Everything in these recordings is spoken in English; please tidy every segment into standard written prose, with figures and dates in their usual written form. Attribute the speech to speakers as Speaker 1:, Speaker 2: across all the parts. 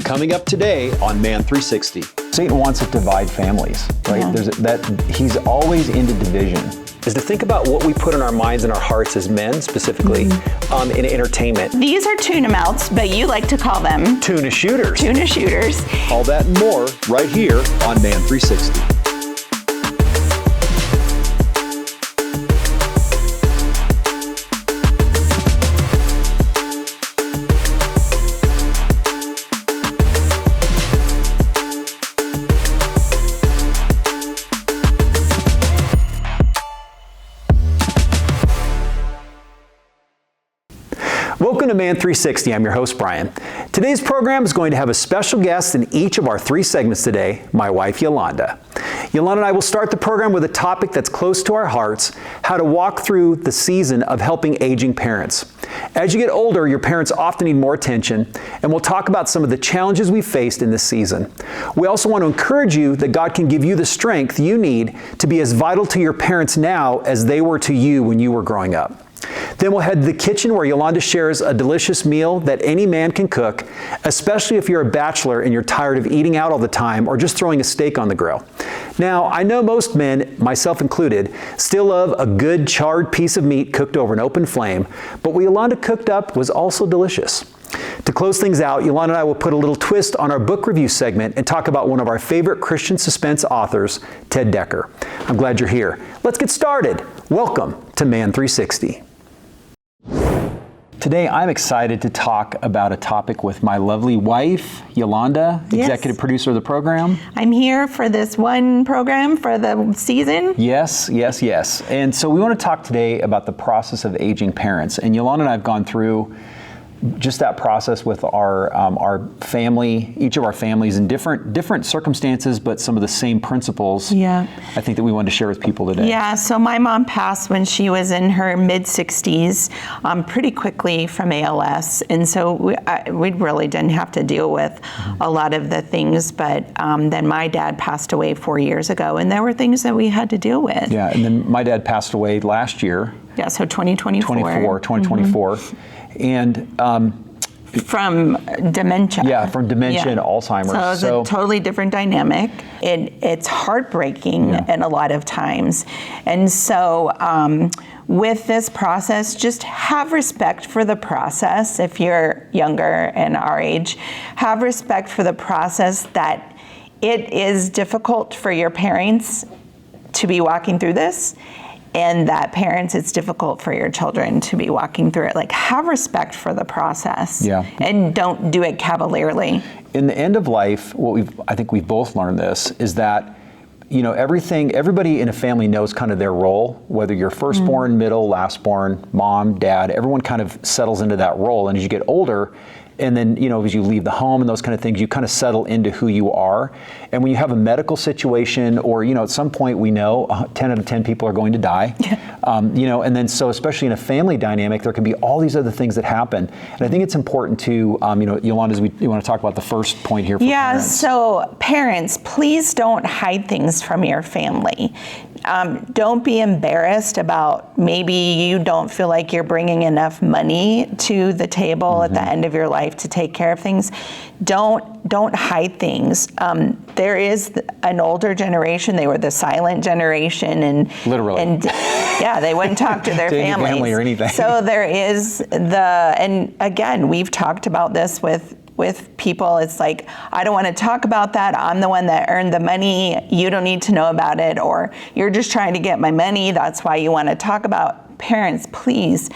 Speaker 1: Coming up today on Man 360.
Speaker 2: Satan wants to divide families, right?
Speaker 3: Yeah.
Speaker 2: He's always into division.
Speaker 1: Is to think about what we put in our minds and our hearts as men, specifically, in entertainment.
Speaker 3: These are tuna melts, but you like to call them
Speaker 1: Tuna shooters.
Speaker 3: tuna shooters.
Speaker 1: All that and more right here on Man 360. Welcome to Man 360. I'm your host, Brian. Today's program is going to have a special guest in each of our three segments today, my wife, Yolanda. Yolanda and I will start the program with a topic that's close to our hearts, how to walk through the season of helping aging parents. As you get older, your parents often need more attention, and we'll talk about some of the challenges we faced in this season. We also want to encourage you that God can give you the strength you need to be as vital to your parents now as they were to you when you were growing up. Then we'll head to the kitchen where Yolanda shares a delicious meal that any man can cook, especially if you're a bachelor and you're tired of eating out all the time or just throwing a steak on the grill. Now, I know most men, myself included, still love a good charred piece of meat cooked over an open flame, but what Yolanda cooked up was also delicious. To close things out, Yolanda and I will put a little twist on our book review segment and talk about one of our favorite Christian suspense authors, Ted Dekker. I'm glad you're here. Let's get started. Welcome to Man 360. Today, I'm excited to talk about a topic with my lovely wife, Yolanda, executive producer of the program.
Speaker 3: I'm here for this one program for the season.
Speaker 1: Yes. And so we want to talk today about the process of aging parents. And Yolanda and I have gone through just that process with our family, each of our families in different circumstances, but some of the same principles.
Speaker 3: Yeah.
Speaker 1: I think that we wanted to share with people today.
Speaker 3: Yeah, so my mom passed when she was in her mid-60s, pretty quickly from ALS, and so we really didn't have to deal with a lot of the things, but then my dad passed away 4 years ago, and there were things that we had to deal with.
Speaker 1: Yeah, and then my dad passed away last year.
Speaker 3: Yeah, so 2024.
Speaker 1: 2024. And
Speaker 3: from dementia.
Speaker 1: Yeah, from dementia and Alzheimer's.
Speaker 3: So it's a totally different dynamic. It's heartbreaking in a lot of times. And so with this process, just have respect for the process. If you're younger and our age, have respect for the process that it is difficult for your parents to be walking through this. And that parents, it's difficult for your children to be walking through it. Like, have respect for the process.
Speaker 1: Yeah.
Speaker 3: And don't do it cavalierly.
Speaker 1: In the end of life, I think we've both learned this, is that, everybody in a family knows kind of their role, whether you're firstborn, middle, lastborn, mom, dad, everyone kind of settles into that role. And as you get older, and then, as you leave the home and those kind of things, you kind of settle into who you are. And when you have a medical situation or, at some point we know 10 out of 10 people are going to die, and then so especially in a family dynamic, there can be all these other things that happen. And I think it's important to, Yolanda, as we want to talk about the first point here for parents.
Speaker 3: So parents, please don't hide things from your family. Don't be embarrassed about maybe you don't feel like you're bringing enough money to the table at the end of your life to take care of things. Don't hide things. There is an older generation. They were the silent generation, and
Speaker 1: literally,
Speaker 3: and they wouldn't talk to their families.
Speaker 1: Family or anything.
Speaker 3: So there is and again, we've talked about this with people. It's like, I don't want to talk about that. I'm the one that earned the money. You don't need to know about it, or you're just trying to get my money. That's why you want to talk about. Parents, please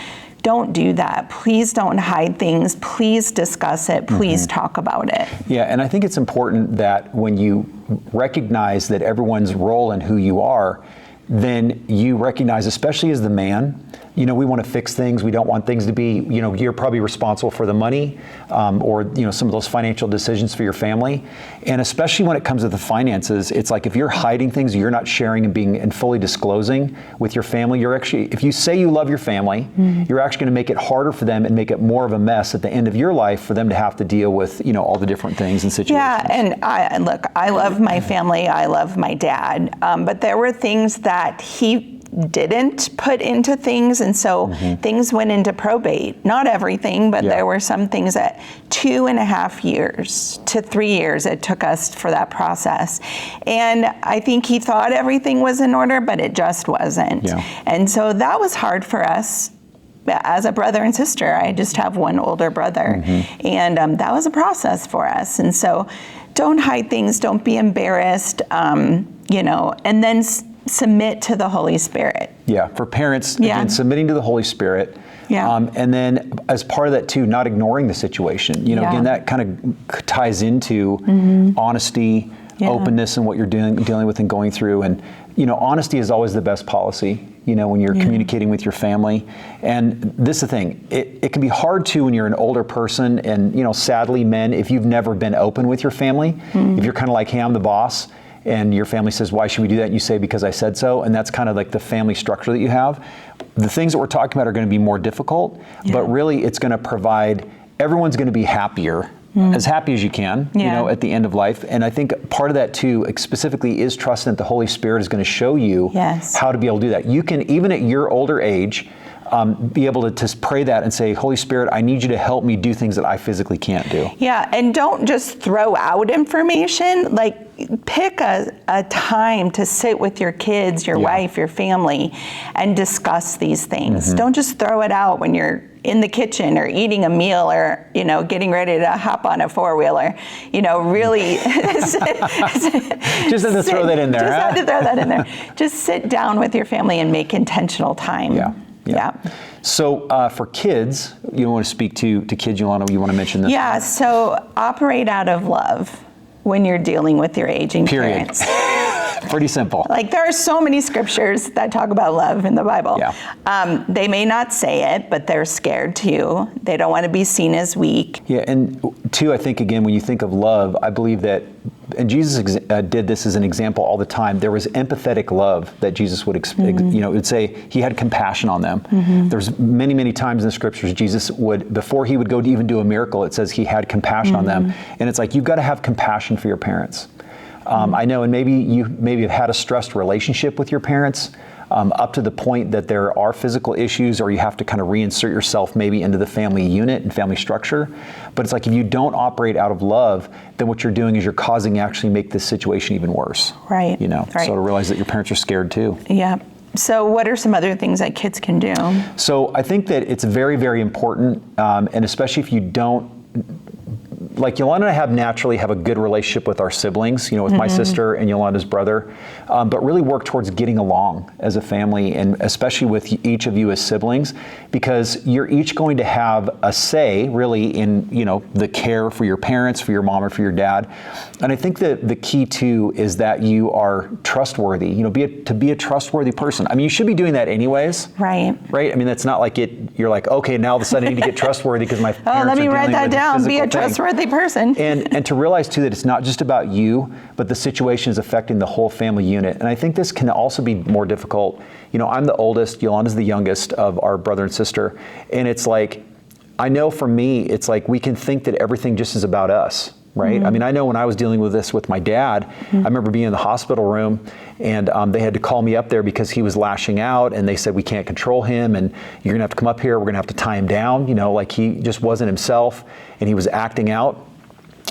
Speaker 3: don't do that. Please don't hide things. Please discuss it. Please talk about it.
Speaker 1: Yeah, and I think it's important that when you recognize that everyone's role and who you are, then you recognize, especially as the man, we want to fix things. We don't want things to be, you're probably responsible for the money or, some of those financial decisions for your family. And especially when it comes to the finances, it's like if you're hiding things, you're not sharing and fully disclosing with your family, you're actually, if you say you love your family, you're actually going to make it harder for them and make it more of a mess at the end of your life for them to have to deal with, all the different things and situations.
Speaker 3: Yeah, and I love my family. I love my dad. But there were things that he didn't put into things, and so things went into probate. Not everything, but there were some things that 2.5 years to 3 years it took us for that process. And I think he thought everything was in order, but it just wasn't.
Speaker 2: Yeah.
Speaker 3: And so that was hard for us. As a brother and sister, I just have one older brother, and that was a process for us. And so, don't hide things, don't be embarrassed, and then submit to the Holy Spirit.
Speaker 2: Yeah, for parents, again, submitting to the Holy Spirit.
Speaker 3: Yeah.
Speaker 2: And then as part of that too, not ignoring the situation. Again, that kind of ties into honesty, openness, and what you're dealing with and going through. And honesty is always the best policy. When you're communicating with your family. And this is the thing, it can be hard too when you're an older person, and sadly, men, if you've never been open with your family, if you're kind of like, hey, I'm the boss, and your family says, why should we do that? And you say, because I said so. And that's kind of like the family structure that you have. The things that we're talking about are going to be more difficult, but really it's going to provide, everyone's going to be happier, as happy as you can, at the end of life. And I think part of that too, specifically, is trusting that the Holy Spirit is going to show you how to be able to do that. You can, even at your older age, be able to just pray that and say, Holy Spirit, I need you to help me do things that I physically can't do. Yeah,
Speaker 3: and don't just throw out information. Like, pick a time to sit with your kids, your wife, your family, and discuss these things. Don't just throw it out when you're in the kitchen or eating a meal or, getting ready to hop on a four-wheeler. Really.
Speaker 2: Just had to throw that in there.
Speaker 3: Just had to throw that in there. Just sit down with your family and make intentional time.
Speaker 2: Yeah. So for kids, you want to speak to kids, Yolanda, you want to mention this?
Speaker 3: Yeah, so operate out of love when you're dealing with your aging parents.
Speaker 2: Pretty simple.
Speaker 3: Like, there are so many scriptures that talk about love in the Bible.
Speaker 2: Yeah.
Speaker 3: They may not say it, but they're scared too. They don't want to be seen as weak.
Speaker 2: Yeah, and two, I think, again, when you think of love, I believe that, and Jesus did this as an example all the time, there was empathetic love that Jesus would, would say he had compassion on them. There's many, many times in the scriptures, Jesus would, before he would go to even do a miracle, it says he had compassion on them. And it's like, you've got to have compassion for your parents. I know, and maybe you've had a stressed relationship with your parents up to the point that there are physical issues, or you have to kind of reinsert yourself maybe into the family unit and family structure. But it's like, if you don't operate out of love, then what you're doing is you're causing actually make this situation even worse.
Speaker 3: Right.
Speaker 2: So to realize that your parents are scared too.
Speaker 3: Yeah. So what are some other things that kids can do?
Speaker 2: So I think that it's very, very important, and especially if you don't, like Yolanda and I naturally have a good relationship with our siblings, with my sister and Yolanda's brother, but really work towards getting along as a family, and especially with each of you as siblings, because you're each going to have a say really in, the care for your parents, for your mom or for your dad. And I think that the key too is that you are trustworthy, to be a trustworthy person. I mean, you should be doing that anyways.
Speaker 3: Right.
Speaker 2: Right? I mean, that's not like you're like, okay, now all of a sudden I need to get trustworthy because my parents
Speaker 3: let me
Speaker 2: are
Speaker 3: write
Speaker 2: dealing
Speaker 3: that
Speaker 2: with
Speaker 3: down.
Speaker 2: a
Speaker 3: Be a
Speaker 2: physical thing.
Speaker 3: trustworthy person.
Speaker 2: And to realize too that it's not just about you, but the situation is affecting the whole family unit. And I think this can also be more difficult. I'm the oldest, Yolanda's the youngest of our brother and sister. And it's like, I know for me, it's like we can think that everything just is about us. Right? I mean, I know when I was dealing with this with my dad, I remember being in the hospital room, and they had to call me up there because he was lashing out, and they said, we can't control him, and you're gonna have to come up here, we're gonna have to tie him down, like he just wasn't himself, and he was acting out.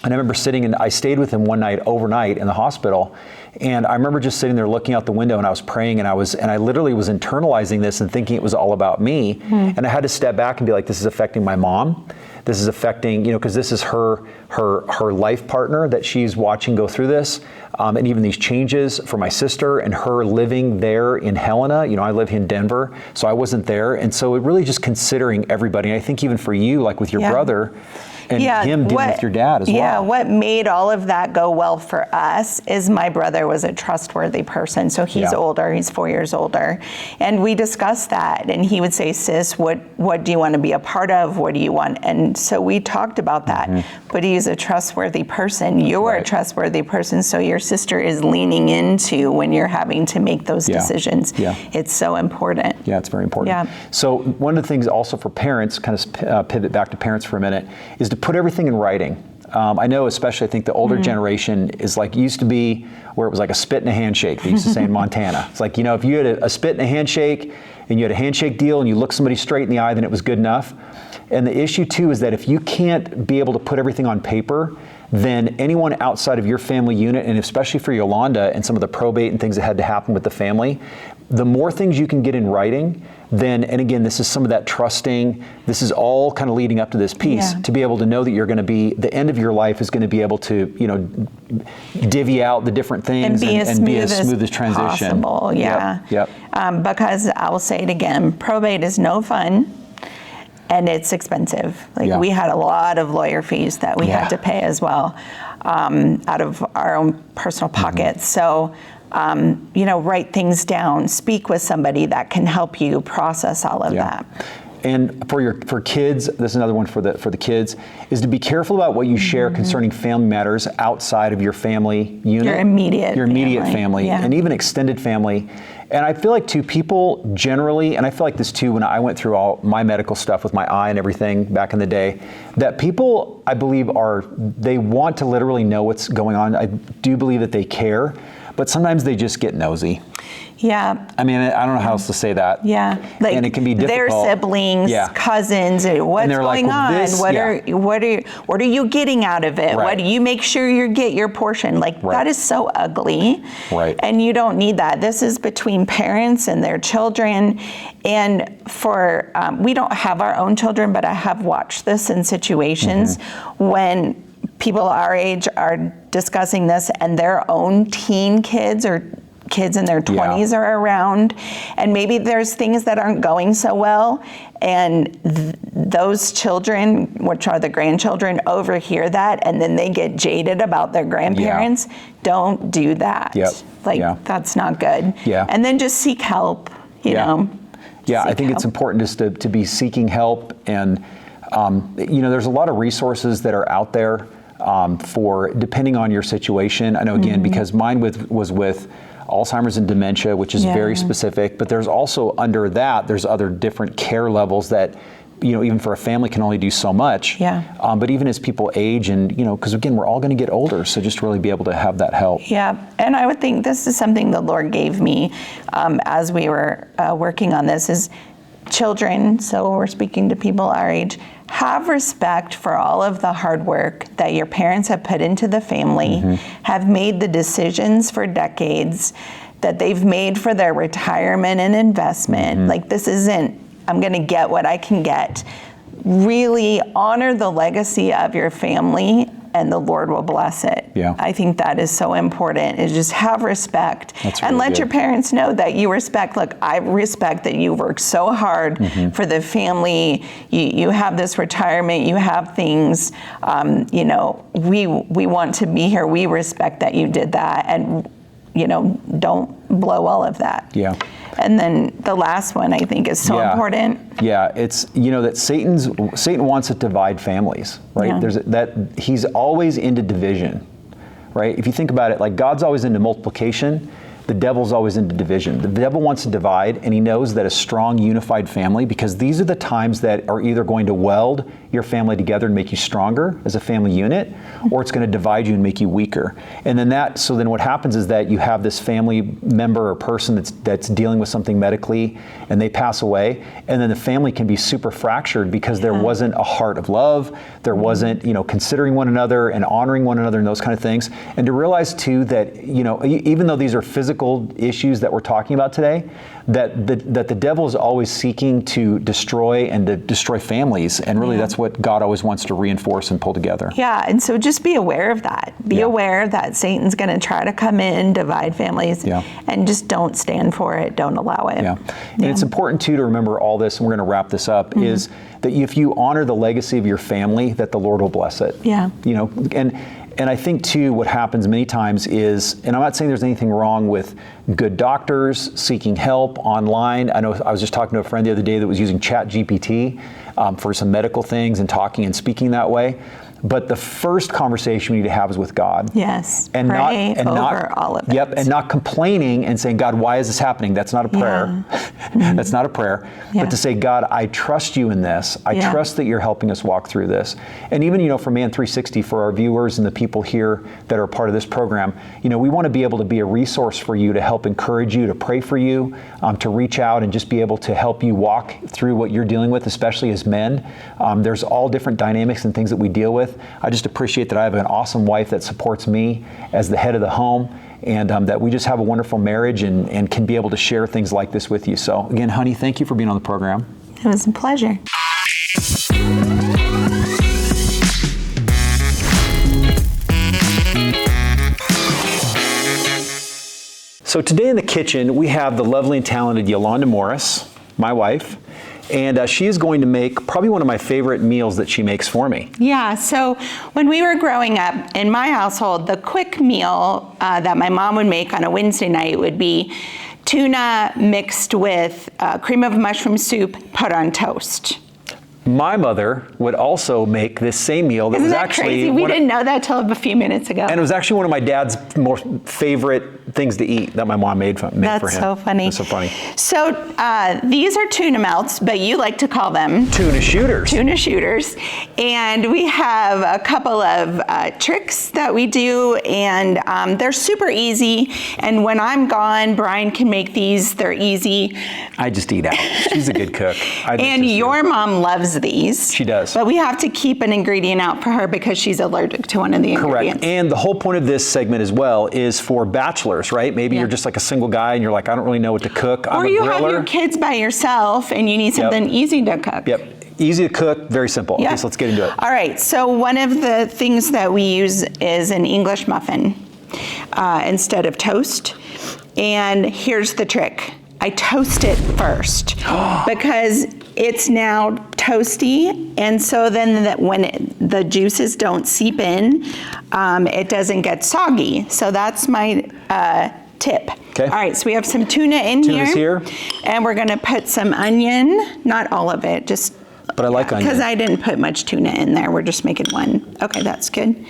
Speaker 2: And I remember I stayed with him one night overnight in the hospital, and I remember just sitting there looking out the window, and I was praying, and I literally was internalizing this and thinking it was all about me. And I had to step back and be like, this is affecting my mom. This is affecting, because this is her life partner that she's watching go through this. And even these changes for my sister and her living there in Helena. I live in Denver, so I wasn't there. And so it really just considering everybody. And I think even for you, like with your brother, and him dealing with your dad as well.
Speaker 3: Yeah, what made all of that go well for us is my brother was a trustworthy person. So he's older, he's 4 years older. And we discussed that, and he would say, sis, what do you want to be a part of? What do you want? And so we talked about that. But he's a trustworthy person. You're a trustworthy person, so your sister is leaning into when you're having to make those decisions. It's so important.
Speaker 2: Yeah, it's very important. So one of the things also for parents, kind of pivot back to parents for a minute, is to put everything in writing. I know, especially, I think the older generation is like, used to be where it was like a spit and a handshake, they used to say in Montana. It's like, if you had a spit and a handshake and you had a handshake deal and you looked somebody straight in the eye, then it was good enough. And the issue too is that if you can't be able to put everything on paper, then anyone outside of your family unit, and especially for Yolanda and some of the probate and things that had to happen with the family, the more things you can get in writing, then, and again, this is some of that trusting, this is all kind of leading up to this piece, to be able to know that you're going to be, the end of your life is going to be able to, divvy out the different things and be as smooth as transition.
Speaker 3: Possible, yeah.
Speaker 2: Yep.
Speaker 3: Because I will say it again, probate is no fun. And it's expensive. We had a lot of lawyer fees that we had to pay as well, out of our own personal pockets. So, write things down, speak with somebody that can help you process all of that.
Speaker 2: And for kids, this is another one for the kids, is to be careful about what you share concerning family matters outside of your family unit.
Speaker 3: Your immediate
Speaker 2: family, and even extended family. And I feel like too, people generally, and I feel like this too when I went through all my medical stuff with my eye and everything back in the day, that people, I believe, they want to literally know what's going on. I do believe that they care, but sometimes they just get nosy.
Speaker 3: Yeah.
Speaker 2: I mean, I don't know how else to say that.
Speaker 3: Yeah.
Speaker 2: And it can be difficult.
Speaker 3: Their siblings, cousins, what's going on? What are you getting out of it?
Speaker 2: Right.
Speaker 3: What do you make sure you get your portion? That is so ugly.
Speaker 2: Right.
Speaker 3: And you don't need that. This is between parents and their children. And for, we don't have our own children, but I have watched this in situations when people our age are discussing this and their own teen kids or kids in their 20s are around, and maybe there's things that aren't going so well, and those children, which are the grandchildren, overhear that, and then they get jaded about their grandparents. Don't do that. That's not good. And then just seek help, you know.
Speaker 2: I think it's important just to be seeking help, and there's a lot of resources that are out there for depending on your situation. I know, again, because mine was with Alzheimer's and dementia, which is very specific, but there's also under that, there's other different care levels that, even for a family can only do so much. But even as people age and, because again, we're all going to get older, so just really be able to have that help.
Speaker 3: And I would think this is something the Lord gave me as we were working on this is children, so we're speaking to people our age, have respect for all of the hard work that your parents have put into the family, have made the decisions for decades that they've made for their retirement and investment. This isn't, I'm going to get what I can get. Really honor the legacy of your family, and the Lord will bless it. I think that is so important, is just have respect. And let your parents know that you respect, look, I respect that you worked so hard for the family. You have this retirement, you have things, we want to be here. We respect that you did that, and don't blow all of that. And then the last one I think is so important.
Speaker 2: It's that Satan wants to divide families, right? There's that he's always into division, right? If you think about it, like God's always into multiplication, the devil's always into division. The devil wants to divide, and he knows that a strong, unified family, because these are the times that are either going to weld your family together and make you stronger as a family unit, or it's going to divide you and make you weaker. And then so then what happens is that you have this family member or person that's dealing with something medically, and they pass away, and then the family can be super fractured because there wasn't a heart of love, there wasn't, considering one another and honoring one another and those kind of things. And to realize too that, even though these are physical issues that we're talking about today, that the devil is always seeking to destroy families, and really that's what God always wants to reinforce and pull together.
Speaker 3: And so just be aware of that. Be aware that Satan's going to try to come in, divide families, and just don't stand for it. Don't allow it.
Speaker 2: And it's important too to remember all this, and we're going to wrap this up, is that if you honor the legacy of your family, that the Lord will bless it. And I think too, what happens many times is, and I'm not saying there's anything wrong with good doctors seeking help online. I know I was just talking to a friend the other day that was using ChatGPT for some medical things and talking and speaking that way. but the first conversation we need to have is with God.
Speaker 3: Yes.
Speaker 2: And
Speaker 3: pray
Speaker 2: not
Speaker 3: over all of it.
Speaker 2: Yep, and not complaining and saying, God, why is this happening? That's not a prayer.
Speaker 3: Yeah.
Speaker 2: That's not a prayer.
Speaker 3: Yeah.
Speaker 2: But to say, God, I trust you in this. I trust that you're helping us walk through this. And even, for Man 360, for our viewers and the people here that are part of this program, we want to be able to be a resource for you to help encourage you, to pray for you, to reach out and just be able to help you walk through what you're dealing with, especially as men. There's all different dynamics and things that we deal with. I just appreciate that I have an awesome wife that supports me as the head of the home, and that we just have a wonderful marriage and can be able to share things like this with you. So again, honey, thank you for being on the program.
Speaker 3: It was a pleasure.
Speaker 2: So today in the kitchen, we have the lovely and talented Yolanda Morris, my wife, and she is going to make probably one of my favorite meals that she makes for me.
Speaker 3: Yeah, so when we were growing up in my household, the quick meal that my mom would make on a Wednesday night would be tuna mixed with cream of mushroom soup put on toast.
Speaker 2: My mother would also make this same meal that
Speaker 3: Isn't
Speaker 2: was
Speaker 3: that
Speaker 2: actually
Speaker 3: crazy? We didn't know that till a few minutes ago.
Speaker 2: and it was actually one of my dad's more favorite things to eat that my mom made for him.
Speaker 3: That's so funny.
Speaker 2: That's so funny.
Speaker 3: So these are tuna melts, but you like to call them
Speaker 2: Tuna shooters.
Speaker 3: Tuna shooters. And we have a couple of tricks that we do, and they're super easy. And when I'm gone, Brian can make these. They're easy.
Speaker 2: I just eat out. She's a good cook.
Speaker 3: And your mom loves these.
Speaker 2: She does.
Speaker 3: But we have to keep an ingredient out for her because she's allergic to one of the ingredients.
Speaker 2: Correct. And the whole point of this segment as well is for bachelors, right? Maybe you're just like a single guy and you're like, I don't really know what to cook.
Speaker 3: Or you have your kids by yourself and you need something easy to cook.
Speaker 2: Yep. Easy to cook, very simple.
Speaker 3: Yeah.
Speaker 2: Okay, so let's get into it.
Speaker 3: All right, so one of the things that we use is an English muffin instead of toast. And here's the trick. I toast it first because it's now toasty, and so then when the juices don't seep in, it doesn't get soggy. So that's my tip.
Speaker 2: Okay.
Speaker 3: All right, so we have some tuna in
Speaker 2: Tuna's here.
Speaker 3: And we're gonna put some onion, not all of it, just
Speaker 2: But I like onion.
Speaker 3: because I didn't put much tuna in there. We're just making one. Okay, that's good.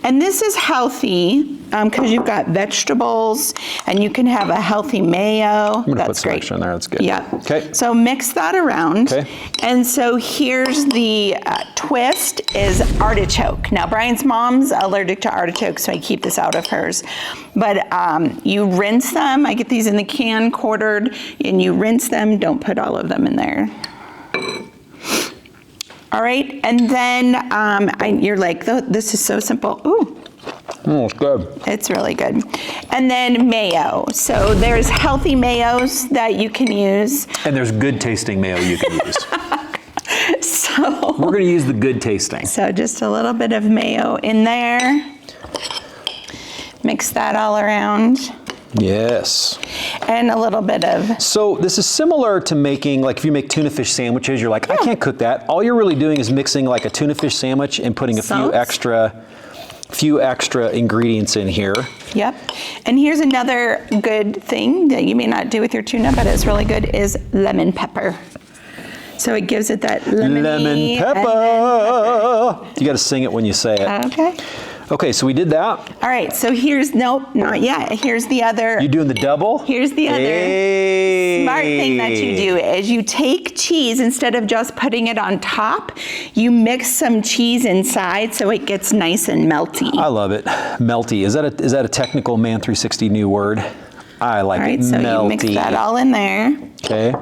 Speaker 3: And this is healthy because you've got vegetables and you can have a healthy mayo.
Speaker 2: I'm gonna
Speaker 3: That's
Speaker 2: put some
Speaker 3: great.
Speaker 2: extra in there. That's good.
Speaker 3: Yeah.
Speaker 2: Okay.
Speaker 3: So mix that around.
Speaker 2: Okay.
Speaker 3: And so here's the twist is artichoke. Now Brian's mom's allergic to artichoke, so I keep this out of hers. But you rinse them. I get these in the can quartered, and you rinse them. Don't put all of them in there. All right, and then you're like, this is so simple. Ooh.
Speaker 2: Oh, it's good.
Speaker 3: It's really good. And then mayo. So there's healthy mayos that you can use.
Speaker 2: And there's good tasting mayo you can use.
Speaker 3: So
Speaker 2: We're going to use the good tasting.
Speaker 3: So just a little bit of mayo in there. Mix that all around.
Speaker 2: Yes.
Speaker 3: And a little bit of...
Speaker 2: So this is similar to making, like if you make tuna fish sandwiches, you're like, I can't cook that. All you're really doing is mixing like a tuna fish sandwich and putting a few extra ingredients in here.
Speaker 3: Yep. And here's another good thing that you may not do with your tuna, but it's really good, is lemon pepper. So it gives it that lemony...
Speaker 2: Lemon pepper. You got to sing it when you say it.
Speaker 3: Okay.
Speaker 2: Okay, so we did that.
Speaker 3: All right, so here's, nope, not yet. Here's the other...
Speaker 2: You doing the double?
Speaker 3: Here's the other smart thing that you do is you take cheese, instead of just putting it on top, you mix some cheese inside so it gets nice and melty.
Speaker 2: I love it. Melty. Is that a technical Man 360 new word? I like it.
Speaker 3: All right, so
Speaker 2: melty.
Speaker 3: you mix that all in there.
Speaker 2: Okay.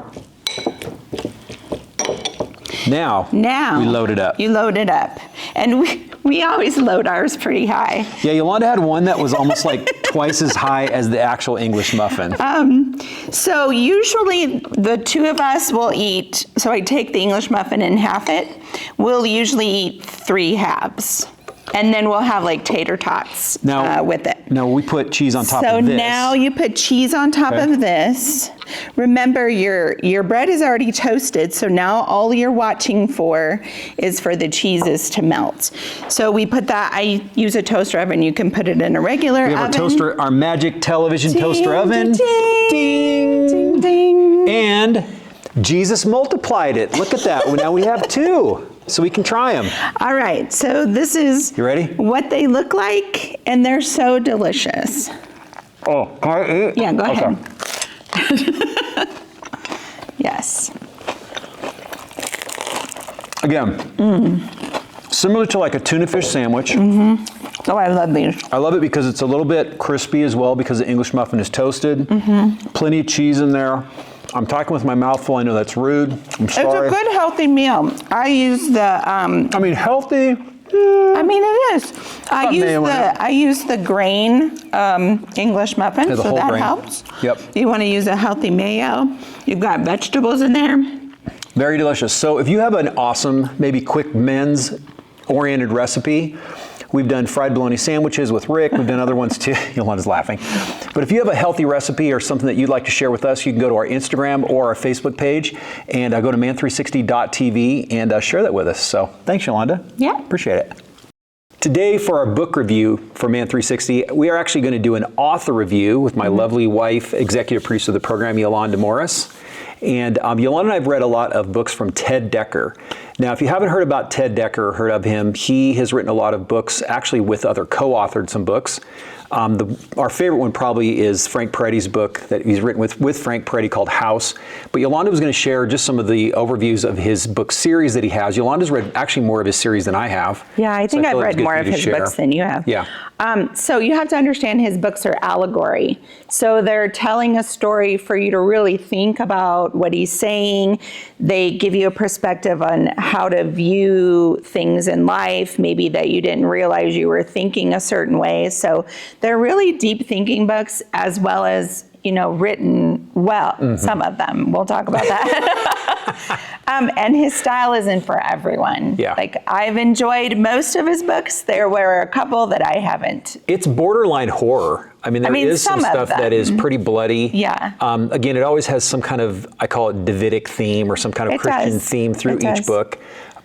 Speaker 2: Now we load it up.
Speaker 3: You load it up. And we always load ours pretty high.
Speaker 2: Yeah, Yolanda had one that was almost like twice as high as the actual English muffin.
Speaker 3: So usually the two of us will eat, so I take the English muffin and half it. We'll usually eat 3 halves. And then we'll have like tater tots with it.
Speaker 2: Now we put cheese on top
Speaker 3: So
Speaker 2: of this.
Speaker 3: now you put cheese on top of this. Remember, your bread is already toasted, so now all you're watching for is for the cheeses to melt. So we put that, I use a toaster oven. You can put it in a regular oven.
Speaker 2: We have our toaster, our magic television toaster oven.
Speaker 3: Ding, ding, ding.
Speaker 2: And Jesus multiplied it. Look at that. Now we have 2.
Speaker 1: so we can try them.
Speaker 3: All right, so this is
Speaker 1: You ready?
Speaker 3: what they look like, and they're so delicious.
Speaker 1: Oh, can I eat?
Speaker 3: Yeah, go
Speaker 1: Okay.
Speaker 3: ahead. Yes.
Speaker 1: Again, similar to like a tuna fish sandwich.
Speaker 3: Oh, I love these.
Speaker 1: I love it because it's a little bit crispy as well because the English muffin is toasted. Plenty of cheese in there. I'm talking with my mouth full. I know that's rude. I'm sorry.
Speaker 3: It's a good healthy meal. I use the.
Speaker 1: I mean, healthy.
Speaker 3: I mean, it is.
Speaker 1: mayo in it.
Speaker 3: I use the grain English muffin,
Speaker 1: Yeah, the
Speaker 3: so
Speaker 1: whole
Speaker 3: that
Speaker 1: grain.
Speaker 3: helps.
Speaker 1: Yep.
Speaker 3: You want to use a healthy mayo. You've got vegetables in there.
Speaker 1: Very delicious. So if you have an awesome, maybe quick men's-oriented recipe, we've done fried bologna sandwiches with Rick. We've done other ones too. Yolanda's laughing. But if you have a healthy recipe or something that you'd like to share with us, you can go to our Instagram or our Facebook page and go to man360.tv and share that with us. So thanks, Yolanda.
Speaker 3: Yeah.
Speaker 1: Appreciate it. Today for our book review for Man360, we are actually going to do an author review with my lovely wife, executive producer of the program, Yolanda Morris. And Yolanda and I have read a lot of books from Ted Decker. Now, if you haven't heard about Ted Decker or heard of him, he has written a lot of books, actually with other co-authored some books. Our favorite one probably is Frank Peretti's book that he's written with Frank Peretti called House. But Yolanda was going to share just some of the overviews of his book series that he has. Yolanda's read actually more of his series than I have.
Speaker 3: Yeah, I think
Speaker 1: So
Speaker 3: I've
Speaker 1: feel it's
Speaker 3: read
Speaker 1: good
Speaker 3: more
Speaker 1: for
Speaker 3: of
Speaker 1: you to
Speaker 3: his
Speaker 1: share.
Speaker 3: books than you have.
Speaker 1: Yeah.
Speaker 3: So you have to understand his books are allegory. So they're telling a story for you to really think about what he's saying. They give you a perspective on how to view things in life, maybe that you didn't realize you were thinking a certain way. So they're really deep thinking books as well as, written well, some of them. We'll talk about that. And his style isn't for everyone.
Speaker 1: Yeah.
Speaker 3: Like, I've enjoyed most of his books. There were a couple that I haven't.
Speaker 1: It's borderline horror. I mean, there is some
Speaker 3: some of
Speaker 1: stuff that is pretty bloody.
Speaker 3: Yeah.
Speaker 1: Again, it always has some kind of, I call it Davidic theme or some kind of
Speaker 3: It
Speaker 1: Christian
Speaker 3: does.
Speaker 1: theme through
Speaker 3: It
Speaker 1: each
Speaker 3: does.
Speaker 1: book.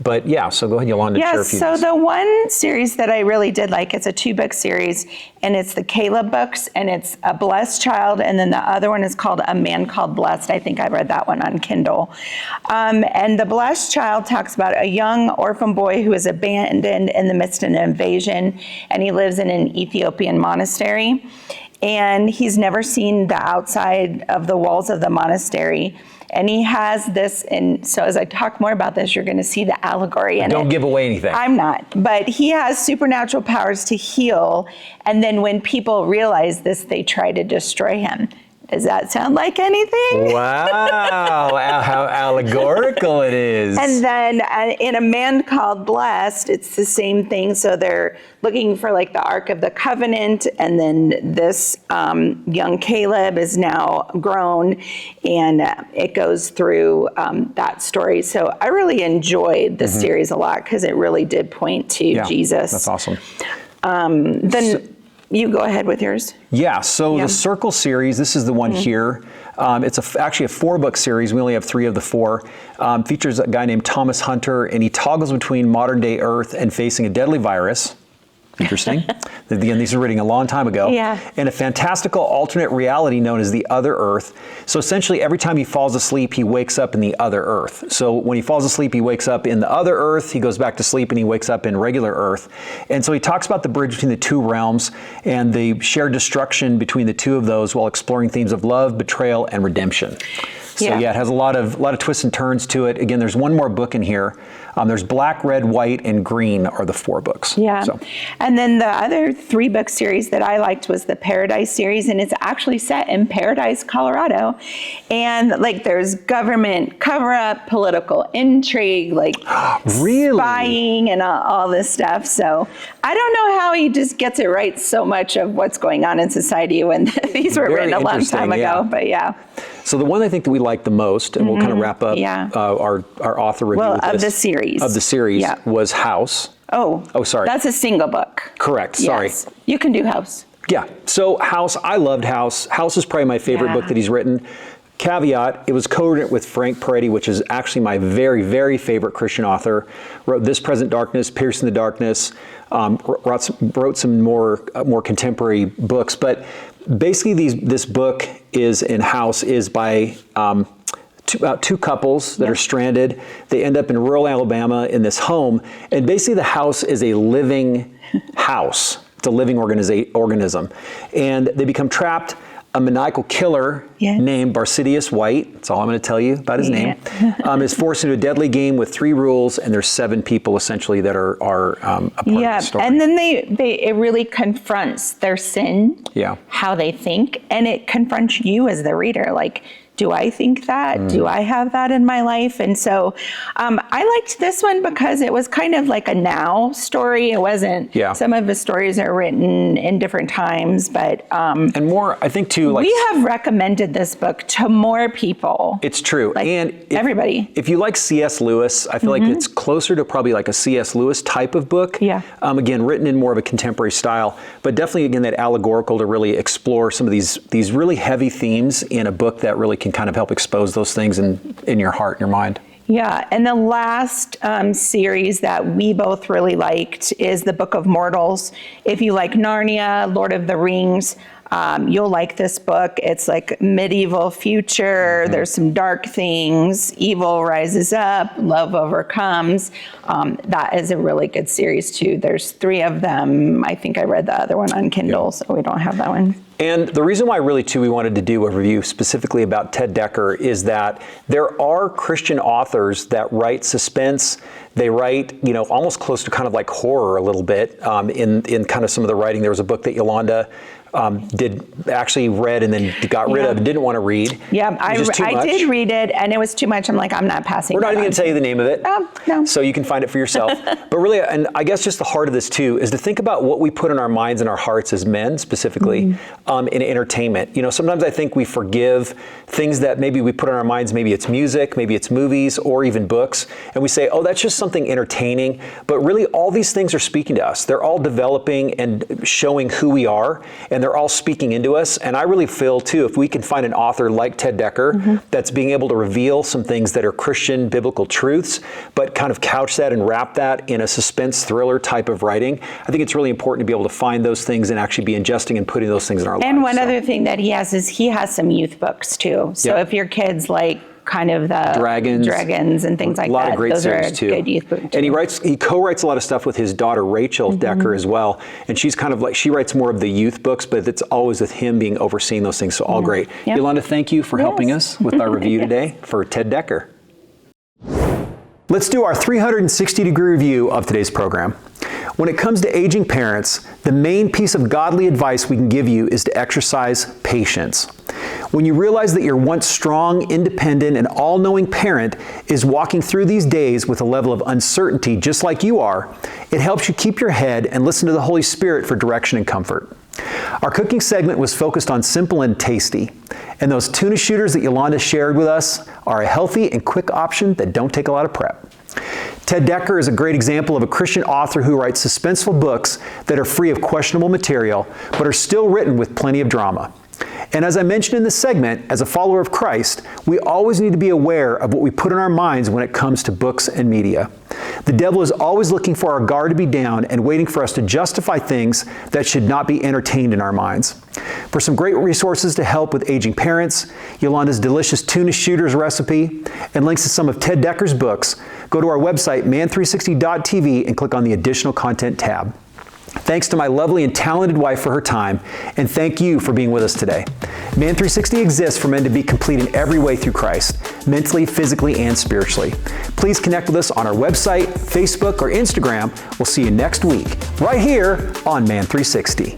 Speaker 1: But yeah, so go ahead, Yolanda, share a
Speaker 3: Yes,
Speaker 1: few.
Speaker 3: so the one series that I really did like, it's a 2-book series, and it's the Caleb books, and it's A Blessed Child, and then the other one is called A Man Called Blessed. I think I read that one on Kindle. And The Blessed Child talks about a young orphan boy who is abandoned in the midst of an invasion, and he lives in an Ethiopian monastery. And he's never seen the outside of the walls of the monastery. And he has this, and so as I talk more about this, you're going to see the allegory in it.
Speaker 1: Don't give away anything.
Speaker 3: I'm not, but he has supernatural powers to heal. And then when people realize this, they try to destroy him. Does that sound like anything?
Speaker 1: Wow, how allegorical it is.
Speaker 3: And then in A Man Called Blessed, it's the same thing. So they're looking for like the Ark of the Covenant. And then this young Caleb is now grown, and it goes through that story. So I really enjoyed the series a lot because it really did point to Jesus.
Speaker 1: That's awesome.
Speaker 3: You go ahead with yours.
Speaker 1: Yeah, so
Speaker 3: Yeah.
Speaker 1: the Circle series, this is the one here. It's actually a 4-book series. We only have 3 of the 4. Features a guy named Thomas Hunter, and he toggles between modern day Earth and facing a deadly virus. Interesting. Again, these are written a long time ago.
Speaker 3: Yeah.
Speaker 1: And a fantastical alternate reality known as the Other Earth. So essentially, every time he falls asleep, he wakes up in the Other Earth. So when he falls asleep, he wakes up in the Other Earth. He goes back to sleep, and he wakes up in regular Earth. And so he talks about the bridge between the 2 realms and the shared destruction between the 2 of those while exploring themes of love, betrayal, and redemption. So yeah, it has a lot of twists and turns to it. Again, there's one more book in here. There's Black, Red, White, and Green are the 4 books.
Speaker 3: Yeah.
Speaker 1: So.
Speaker 3: And then the other 3-book series that I liked was the Paradise series, and it's actually set in Paradise, Colorado. And like there's government cover-up, political intrigue, like
Speaker 1: Really?
Speaker 3: spying and all this stuff. So I don't know how he just gets it right so much of what's going on in society when these were
Speaker 1: Very
Speaker 3: written a long
Speaker 1: interesting,
Speaker 3: time ago.
Speaker 1: yeah.
Speaker 3: But yeah.
Speaker 1: So the one I think that we like the most, and we'll kind of wrap up
Speaker 3: Yeah.
Speaker 1: our author review with
Speaker 3: Of
Speaker 1: this,
Speaker 3: the series.
Speaker 1: of the series
Speaker 3: Yeah.
Speaker 1: was House.
Speaker 3: Oh,
Speaker 1: sorry.
Speaker 3: That's a single book.
Speaker 1: Correct. Sorry.
Speaker 3: Yes. You can do House.
Speaker 1: Yeah. So House, I loved House. House is probably my favorite book that he's written. Caveat, it was co-written with Frank Peretti, which is actually my very, very favorite Christian author. Wrote This Present Darkness, Piercing the Darkness, wrote some more contemporary books. But basically this book is in House is by
Speaker 2: about two couples that are stranded. They end up in rural Alabama in this home, and basically the house is a living house. It's a living organism. And they become trapped. A maniacal killer named Barcidius White, that's all I'm going to tell you about his name, is forced into a deadly game with 3 rules, and there's 7 people essentially that are a part of the story.
Speaker 3: And then it really confronts their sin, how they think, and it confronts you as the reader, like, do I think that? Do I have that in my life? And so I liked this one because it was kind of like a now story. It wasn't, some of the stories are written in different times, but.
Speaker 2: And more, I think too, like.
Speaker 3: We have recommended this book to more people.
Speaker 2: It's true.
Speaker 3: Like
Speaker 2: and
Speaker 3: everybody.
Speaker 2: If you like C.S. Lewis, I feel like it's closer to probably like a C.S. Lewis type of book. Again, written in more of a contemporary style, but definitely again, that allegorical to really explore some of these really heavy themes in a book that really can kind of help expose those things in your heart and your mind.
Speaker 3: Yeah, and the last series that we both really liked is the Book of Mortals. If you like Narnia, Lord of the Rings, you'll like this book. It's like medieval future. There's some dark things. Evil rises up. Love overcomes. That is a really good series too. There's 3 of them. I think I read the other one on Kindle, so we don't have that one.
Speaker 2: And the reason why really too we wanted to do a review specifically about Ted Dekker is that there are Christian authors that write suspense. They write, almost close to kind of like horror a little bit in kind of some of the writing. There was a book that Yolanda read and then got rid of and didn't want to read.
Speaker 3: Yeah, I did read it and it was too much. I'm like, I'm not passing.
Speaker 2: We're not even going to tell you the name of it.
Speaker 3: No.
Speaker 2: So you can find it for yourself. But really, and I guess just the heart of this too, is to think about what we put in our minds and our hearts as men specifically in entertainment. Sometimes I think we forgive things that maybe we put in our minds, maybe it's music, maybe it's movies or even books. And we say, oh, that's just something entertaining. But really all these things are speaking to us. They're all developing and showing who we are. And they're all speaking into us. And I really feel too, if we can find an author like Ted Dekker that's being able to reveal some things that are Christian biblical truths, but kind of couch that and wrap that in a suspense thriller type of writing, I think it's really important to be able to find those things and actually be ingesting and putting those things in our lives.
Speaker 3: And one other thing that he has is he has some youth books too. So if your kids like kind of the dragons and things like that.
Speaker 2: A lot of great
Speaker 3: those
Speaker 2: series
Speaker 3: are
Speaker 2: too.
Speaker 3: Good youth book too.
Speaker 2: And he co-writes a lot of stuff with his daughter Rachel Dekker as well. And she's kind of like, she writes more of the youth books, but it's always with him being overseeing those things. So all great. Yep. Yolanda, thank you for helping us with our review today for Ted Dekker.
Speaker 1: Let's do our 360-degree review of today's program. When it comes to aging parents, the main piece of godly advice we can give you is to exercise patience. When you realize that your once strong, independent, and all-knowing parent is walking through these days with a level of uncertainty just like you are, it helps you keep your head and listen to the Holy Spirit for direction and comfort. Our cooking segment was focused on simple and tasty, and those tuna shooters that Yolanda shared with us are a healthy and quick option that don't take a lot of prep. Ted Dekker is a great example of a Christian author who writes suspenseful books that are free of questionable material, but are still written with plenty of drama. And as I mentioned in this segment, as a follower of Christ, we always need to be aware of what we put in our minds when it comes to books and media. The devil is always looking for our guard to be down and waiting for us to justify things that should not be entertained in our minds. For some great resources to help with aging parents, Yolanda's delicious tuna shooters recipe, and links to some of Ted Dekker's books, go to our website, man360.tv, and click on the Additional Content tab. Thanks to my lovely and talented wife for her time, and thank you for being with us today. Man 360 exists for men to be complete in every way through Christ, mentally, physically, and spiritually. Please connect with us on our website, Facebook, or Instagram. We'll see you next week, right here on Man 360.